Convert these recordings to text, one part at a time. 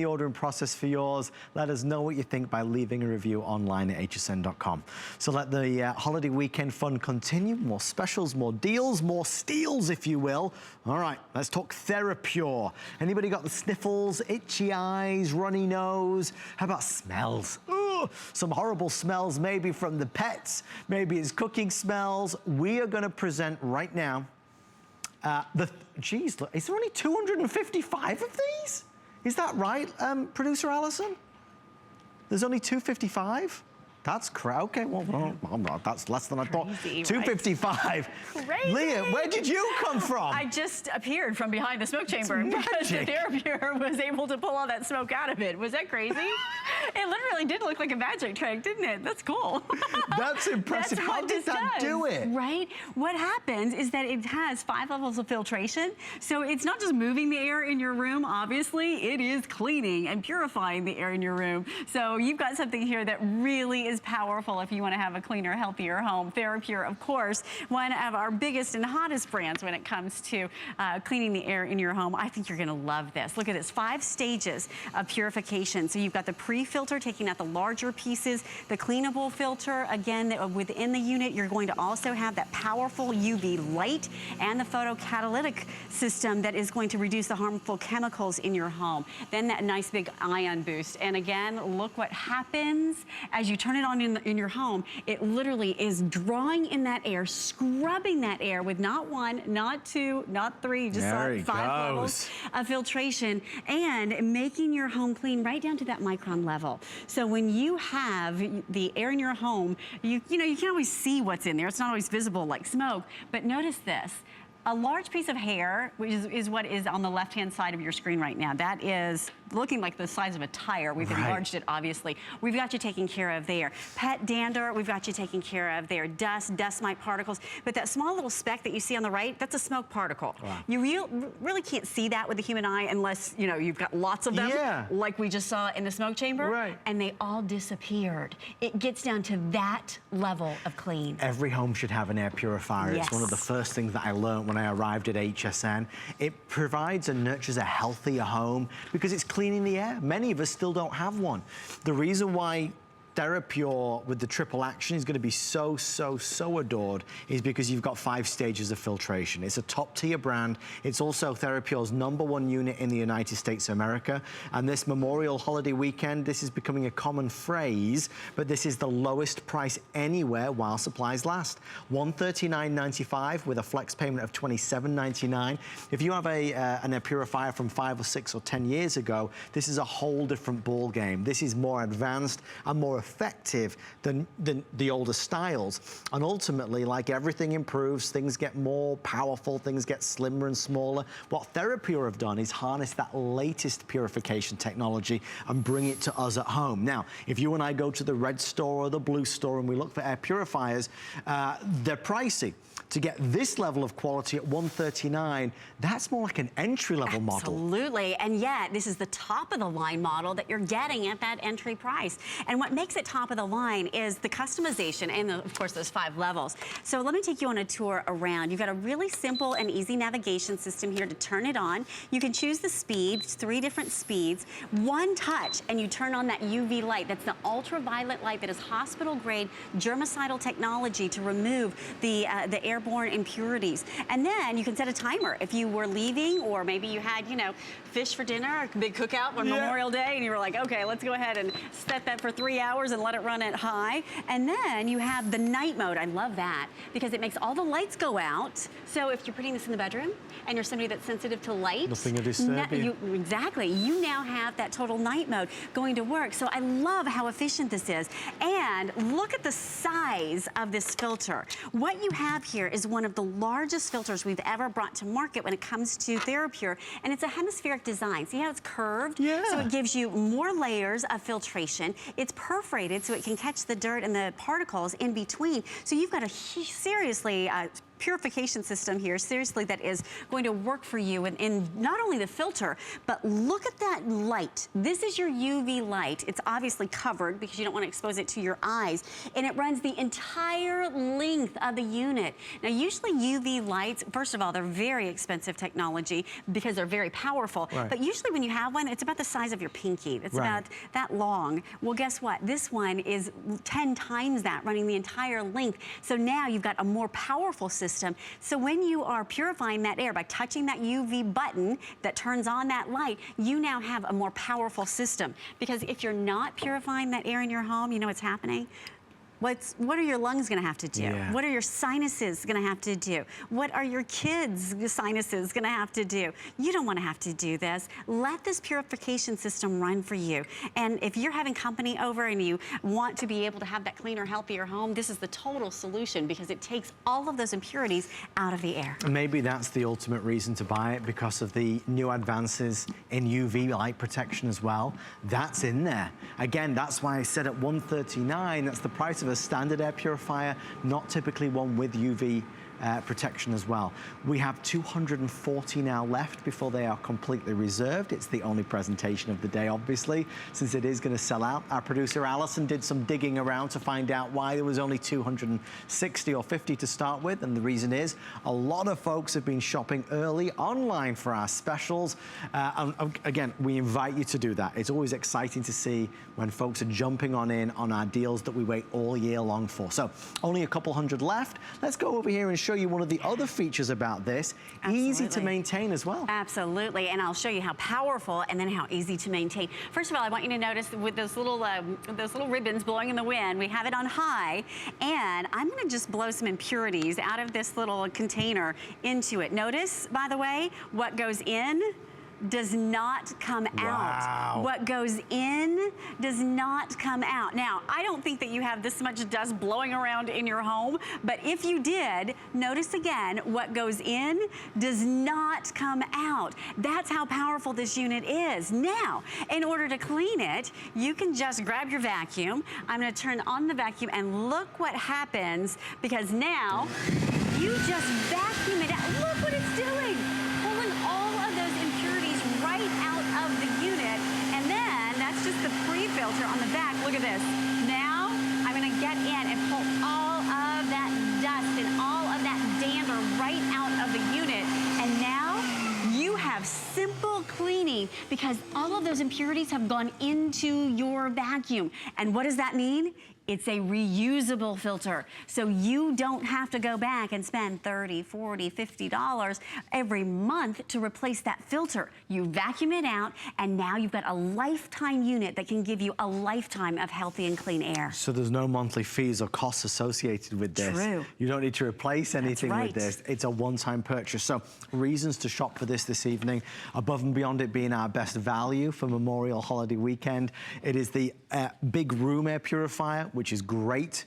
The ordering process for yours. Let us know what you think by leaving a review online at hsn.com. So let the holiday weekend fun continue. More specials, more deals, more steals, if you will. All right, let's talk Therapure. Anybody got the sniffles, itchy eyes, runny nose? How about smells? Ooh, some horrible smells, maybe from the pets, maybe it's cooking smells. We are going to present right now. Geez, look, is there only 255 of these? Is that right, Producer Allison? There's only 255? That's okay, well, that's less than I thought. 255. Crazy. Leah, where did you come from? I just appeared from behind the smoke chamber because the Therapure was able to pull all that smoke out of it. Was that crazy? It literally did look like a magic trick, didn't it? That's cool. That's impressive. That's How did that do it? Right? What happens is that it has 5 levels of filtration. So it's not just moving the air in your room, obviously. It is cleaning and purifying the air in your room. So you've got something here that really is powerful if you want to have a cleaner, healthier home. Therapure, of course, one of our biggest and hottest brands when it comes to cleaning the air in your home. I think you're going to love this. Look at this, 5 stages of purification. So you've got the pre-filter, taking out the larger pieces, the cleanable filter. Again, within the unit, you're going to also have that powerful UV light and the photocatalytic system that is going to reduce the harmful chemicals in your home. Then that nice big ion boost. And again, look what happens as you turn it on in your home. It literally is drawing in that air, scrubbing that air with not 1, not 2, not 3, just 5 levels of filtration, and making your home clean right down to that micron level. So when you have the air in your home, you know, you can always see what's in there. It's not always visible like smoke, but notice this. A large piece of hair, which is what is on the left-hand side of your screen right now. That is looking like the size of a tire. We've enlarged it, obviously. We've got you taken care of there. Pet dander, we've got you taken care of there. Dust mite particles. But that small little speck that you see on the right, that's a smoke particle. Wow. You really can't see that with the human eye unless, you know, you've got lots of them, like we just saw in the smoke chamber. Right. And they all disappeared. It gets down to that level of clean. Every home should have an air purifier. Yes. It's one of the first things that I learned when I arrived at HSN. It provides and nurtures a healthier home because it's cleaning the air. Many of us still don't have one. The reason why Therapure with the triple action is going to be so adored is because you've got 5 stages of filtration. It's a top tier brand. It's also Therapure's #1 unit in the United States of America. And this Memorial holiday weekend, this is becoming a common phrase, but this is the lowest price anywhere while supplies last. $139.95 with a flex payment of $27.99. If you have an air purifier from 5 or 6 or 10 years ago, this is a whole different ball game. This is more advanced and more effective than the older styles. And ultimately, like everything improves, things get more powerful, things get slimmer and smaller. What Therapure have done is harness that latest purification technology and bring it to us at home. Now, if you and I go to the red store or the blue store and we look for air purifiers, they're pricey. To get this level of quality at $139, that's more like an entry-level model. Absolutely, and yet this is the top of the line model that you're getting at that entry price. And what makes it top of the line is the customization and of course those 5 levels. So let me take you on a tour around. You've got a really simple and easy navigation system here to turn it on. You can choose the speed, 3 different speeds. One touch and you turn on that UV light. That's the ultraviolet light that is hospital-grade germicidal technology to remove the airborne impurities. And then you can set a timer if you were leaving, or maybe you had, you know, fish for dinner, a big cookout on Memorial Day, and you were like, okay, let's go ahead and set that for 3 hours and let it run at high. And then you have the night mode. I love that because it makes all the lights go out. So if you're putting this in the bedroom and you're somebody that's sensitive to light, nothing to disturb you. Exactly. You now have that total night mode going to work. So I love how efficient this is. And look at the size of this filter. What you have here is one of the largest filters we've ever brought to market when it comes to Therapure. And it's a hemispheric design. See how it's curved? Yeah. So it gives you more layers of filtration. It's perforated so it can catch the dirt and the particles in between. So you've got a seriously purification system here, seriously, that is going to work for you in not only the filter, but look at that light. This is your UV light. It's obviously covered because you don't want to expose it to your eyes, and it runs the entire length of the unit. Now, usually UV lights, first of all, they're very expensive technology because they're very powerful, but usually when you have one, it's about the size of your pinky. It's about that long. Well, guess what? This one is 10 times that, running the entire length. So now you've got a more powerful system. So when you are purifying that air by touching that UV button that turns on that light, you now have a more powerful system. Because if you're not purifying that air in your home, you know what's happening? What are your lungs gonna have to do? What are your sinuses gonna have to do? What are your kids' sinuses gonna have to do? You don't wanna have to do this. Let this purification system run for you. And if you're having company over and you want to be able to have that cleaner, healthier home, this is the total solution because it takes all of those impurities out of the air. Maybe that's the ultimate reason to buy it, because of the new advances in UV light protection as well. That's in there. Again, that's why I said at $139, that's the price of a standard air purifier, not typically one with UV protection as well. We have 240 now left before they are completely reserved. It's the only presentation of the day, obviously, since it is going to sell out. Our producer Allison did some digging around to find out why there was only 260 or 50 to start with, and the reason is a lot of folks have been shopping early online for our specials. And again, we invite you to do that. It's always exciting to see when folks are jumping in on our deals that we wait all year long for. So only a couple hundred left. Let's go over here and show you one of the other features about this. Easy to maintain as well. Absolutely, and I'll show you how powerful and then how easy to maintain. First of all, I want you to notice with those little ribbons blowing in the wind, we have it on high, and I'm gonna just blow some impurities out of this little container into it. Notice, by the way, what goes in does not come out. What goes in does not come out. Now, I don't think that you have this much dust blowing around in your home, but if you did, notice again, what goes in does not come out. That's how powerful this unit is. Now, in order to clean it, you can just grab your vacuum. I'm gonna turn on the vacuum and look what happens, because now you just vacuum it out. Look what it's doing. Pulling all of those impurities right out of the unit. And then that's just the pre-filter on the back. Look at this. Now I'm gonna get in and pull all of that dust and all of that dander right out of the unit. And now you have simple cleaning because all of those impurities have gone into your vacuum. And what does that mean? It's a reusable filter. So you don't have to go back and spend $30, $40, $50 every month to replace that filter. You vacuum it out, and now you've got a lifetime unit that can give you a lifetime of healthy and clean air. So there's no monthly fees or costs associated with this. True. You don't need to replace anything with this. It's a one-time purchase. So reasons to shop for this evening, above and beyond it being our best value for Memorial Holiday Weekend, it is the big room air purifier, which is great.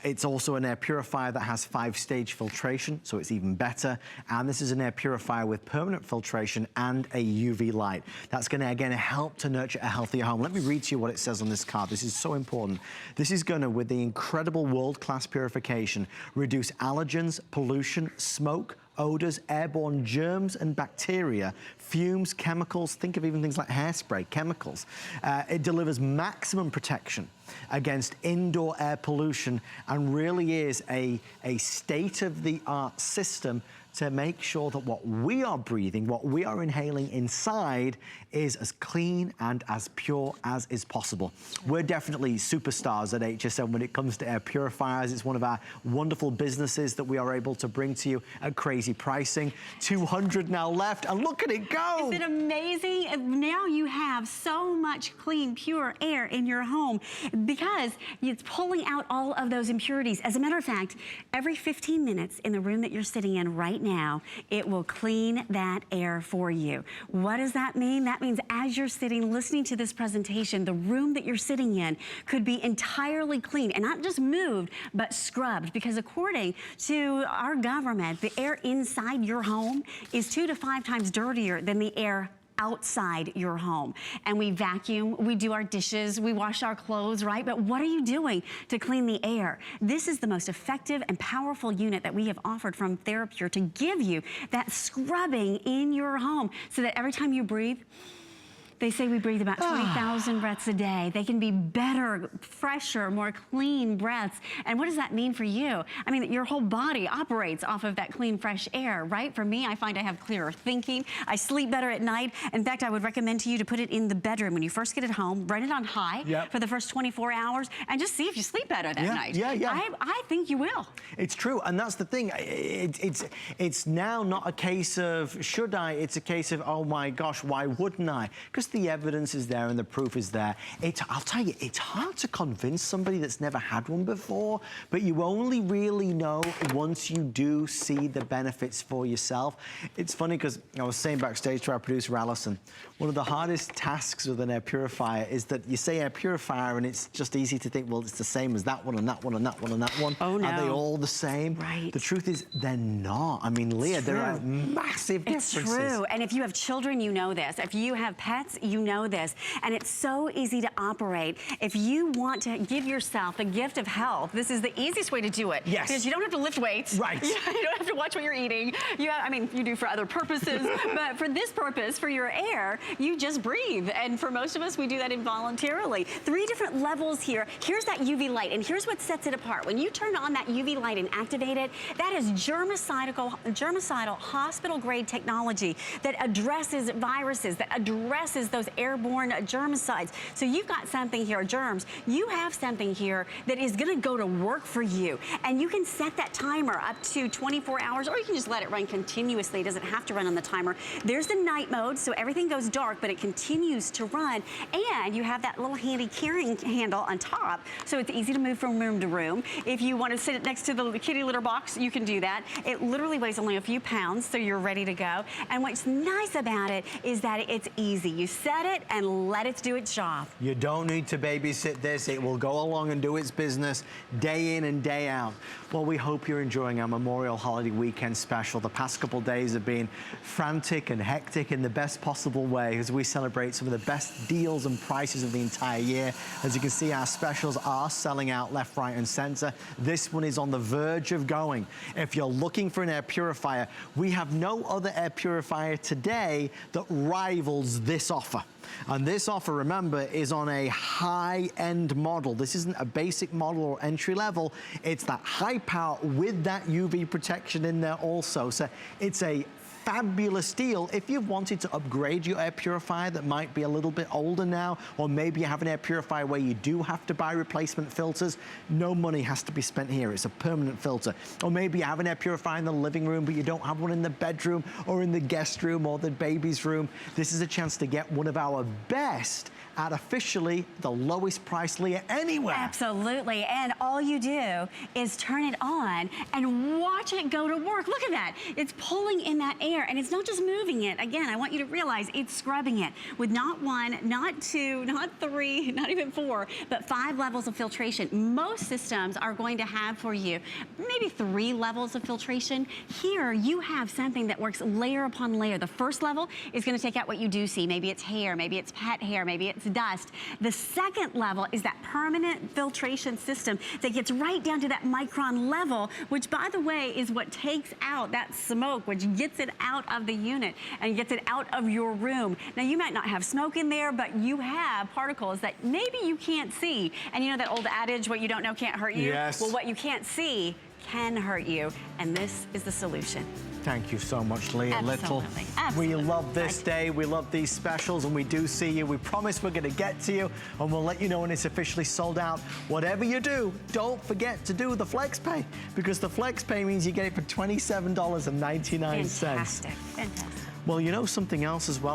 It's also an air purifier that has 5-stage filtration, so it's even better. And this is an air purifier with permanent filtration and a UV light. That's gonna, again, help to nurture a healthier home. Let me read to you what it says on this card. This is so important. This is gonna, with the incredible world-class purification, reduce allergens, pollution, smoke, odors, airborne germs and bacteria, fumes, chemicals, think of even things like hairspray, chemicals. It delivers maximum protection against indoor air pollution and really is a state-of-the-art system to make sure that what we are breathing, what we are inhaling inside is as clean and as pure as is possible. We're definitely superstars at HSN when it comes to air purifiers. It's one of our wonderful businesses that we are able to bring to you at crazy pricing. 200 now left, and look at it go. Isn't it amazing? Now you have so much clean, pure air in your home because it's pulling out all of those impurities. As a matter of fact, every 15 minutes in the room that you're sitting in right now, it will clean that air for you. What does that mean? That means as you're sitting listening to this presentation, the room that you're sitting in could be entirely clean and not just moved, but scrubbed, because according to our government, the air inside your home is 2 to 5 times dirtier than the air outside your home. And we vacuum, we do our dishes, we wash our clothes, right? But what are you doing to clean the air? This is the most effective and powerful unit that we have offered from Therapure to give you that scrubbing in your home so that every time you breathe, they say we breathe about 20,000 breaths a day. They can be better, fresher, more clean breaths. And what does that mean for you? I mean, your whole body operates off of that clean, fresh air, right? For me, I find I have clearer thinking. I sleep better at night. In fact, I would recommend to you to put it in the bedroom when you first get it home. Run it on high for the first 24 hours and just see if you sleep better that night. I think you will. It's true, and that's the thing. It's now not a case of should I, it's a case of, oh my gosh, why wouldn't I? Because the evidence is there and the proof is there. I'll tell you, it's hard to convince somebody that's never had one before, but you only really know once you do see the benefits for yourself. It's funny because I was saying backstage to our producer, Alison, one of the hardest tasks with an air purifier is that you say air purifier and it's just easy to think, well, it's the same as that one and that one and that one and that one. Oh, no. Are they all the same? Right. The truth is, they're not. I mean, Leah, there are massive differences. It's true. And if you have children, you know this. If you have pets, you know this. And it's so easy to operate. If you want to give yourself the gift of health, this is the easiest way to do it. Yes. Because you don't have to lift weights. Right. You don't have to watch what you're eating. I mean, you do for other purposes, but for this purpose, for your air, you just breathe. And for most of us, we do that involuntarily. 3 different levels here. Here's that UV light, and here's what sets it apart. When you turn on that UV light and activate it, that is germicidal hospital-grade technology that addresses viruses, that addresses those airborne germicides. So you've got something here, germs. You have something here that is gonna go to work for you. And you can set that timer up to 24 hours, or you can just let it run continuously. It doesn't have to run on the timer. There's the night mode, so everything goes dark, but it continues to run. And you have that little handy carrying handle on top, so it's easy to move from room to room. If you want to sit it next to the kitty litter box, you can do that. It literally weighs only a few pounds, so you're ready to go. And what's nice about it is that it's easy. You set it and let it do its job. You don't need to babysit this. It will go along and do its business day in and day out. Well, we hope you're enjoying our Memorial Holiday Weekend special. The past couple days have been frantic and hectic in the best possible way as we celebrate some of the best deals and prices of the entire year. As you can see, our specials are selling out left, right, and center. This one is on the verge of going. If you're looking for an air purifier, we have no other air purifier today that rivals this offer. And this offer, remember, is on a high-end model. This isn't a basic model or entry level. It's that high power with that UV protection in there also. So it's a fabulous deal if you've wanted to upgrade your air purifier that might be a little bit older now, or maybe you have an air purifier where you do have to buy replacement filters. No money has to be spent here. It's a permanent filter. Or maybe you have an air purifier in the living room, but you don't have one in the bedroom or in the guest room or the baby's room. This is a chance to get one of our best at officially the lowest price, Leah, anywhere. Absolutely, and all you do is turn it on and watch it go to work. Look at that. It's pulling in that air, and it's not just moving it. Again, I want you to realize it's scrubbing it with not 1, not 2, not 3, not even 4, but 5 levels of filtration. Most systems are going to have for you maybe 3 levels of filtration. Here, you have something that works layer upon layer. The first level is going to take out what you do see. Maybe it's hair, maybe it's pet hair, maybe it's dust. The second level is that permanent filtration system that gets right down to that micron level, which, by the way, is what takes out that smoke, which gets it out of the unit and gets it out of your room. Now, you might not have smoke in there, but you have particles that maybe you can't see. And you know that old adage, what you don't know can't hurt you? Yes. Well, what you can't see can hurt you, and this is the solution. Thank you so much, Leah Little. Absolutely. We love this day. We love these specials, and we do see you. We promise we're going to get to you, and we'll let you know when it's officially sold out. Whatever you do, don't forget to do the FlexPay, because the FlexPay means you get it for $27.99. Fantastic. Fantastic. Well, you know something else as well.